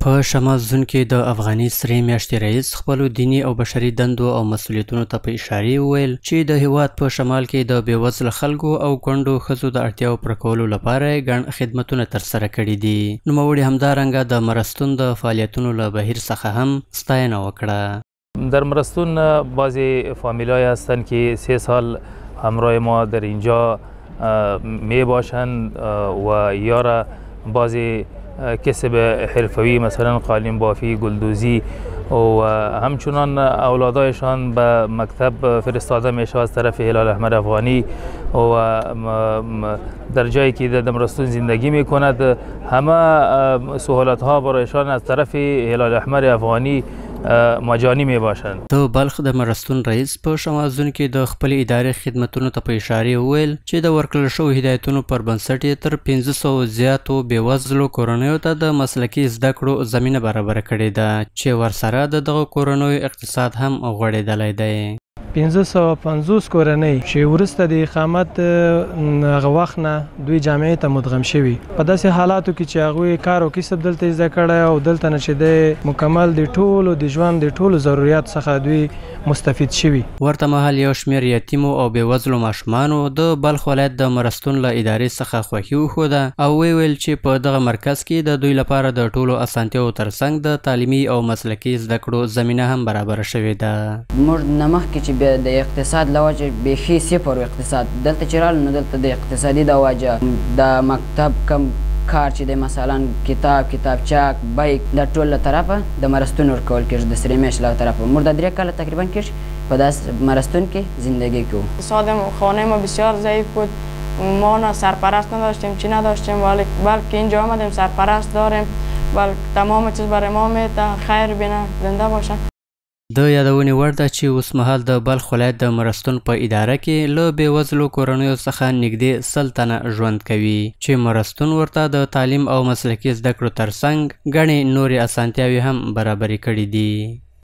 په شمال زون کې د افغاني سرې میاشتې رئیس خپلو دیني او بشري دندو او مسؤلیتونو ته په اشارې وویل چې د هیواد په شمال کې د بېوزله خلکو او کونډو ښځو د اړتیاو پوره کولو لپاره ګڼ خدمتونه ترسره کړي دي. نوموړي همدارنګه د مرستون د فعالیتونو له بهیر څخه هم ستاینه وکړه. در مرستون بعضی فامیلای هستند که 3 سال همراه ما در اینجا می باشند و یا را بعضی کسب حرفوی مثلا قالین بافی، گلدوزی و همچنان اولادایشان به مکتب فرستاده میشه از طرف هلال احمر افغانی و در جایی که در مرستون زندگی میکند همه سهولت ها برایشان از طرف هلال احمر افغانی مجانی می باشند. د بلخ د مرستون رئیس په شمال زون کې د خپل ادارې خدمتونو ته په اشارې وویل چې د ورکړل شویو هدایتونو پر بنسټ یې تر 500 زیاتو بېوزلو کورنیو ته د مسلکي زده کړو زمینه برابره کړې ده چې ورسره د دغه کورنیو اقتصاد هم غوړېدلی دی. 550 کورنۍ چې وروسته د اقامت هغه وخت نه دوی جامعې ته مدغم شوي په داسې حالاتو کې چې هغوی کار او کسب دلته زده کړی او دلته نه چې دی مکمل د ټولو د ژوند د ټولو ضرورت څخه دوی مستفید شوي. ورته مهال یو شمېر یتیمو او بېوزلو ماشومانو د بلخ ولایت د مرستون له ادارې څخه خوښي وښوده او ویل چې په دغه مرکز کې د دوی لپاره د ټولو اسانتیاو ترڅنګ د تعلیمي او مسلکي زده کړو زمینه هم برابره شوې ده. موږ نه مخکې چې د اقتصاد له وجې بیخي صفر اقتصاد دلته چې رالو نو دلته د اقتصادي د وجه د مکتب کم کار چې دی مثلا کتابچاک بیک د ټول له طرفه د مرستون ورکول کېږي د سرې میاشتې له طرفه موږ د 3 کاله تقریبا کېږي په داس مرستون کې زندگی کوو. اقتصاد خانه ما بسیار ضعیف بود. ما نه سرپرست نداشتیم چی نداشتیم بلکه اینجا آمدیم سرپرست داریم بلکه تمام چیز برای ما میده خیر بینه زنده باشه. د یادونې وړ ده چې اوسمهال د بلخ ولایت د مرستون په اداره کې له بېوزلو کورنیو څخه نږدې 100 تنه ژوند کوي چې مرستون ورته د تعلیم او مسلکي زده کړو ترڅنګ ګڼې نورې اسانتیاوې هم برابرې کړي دي.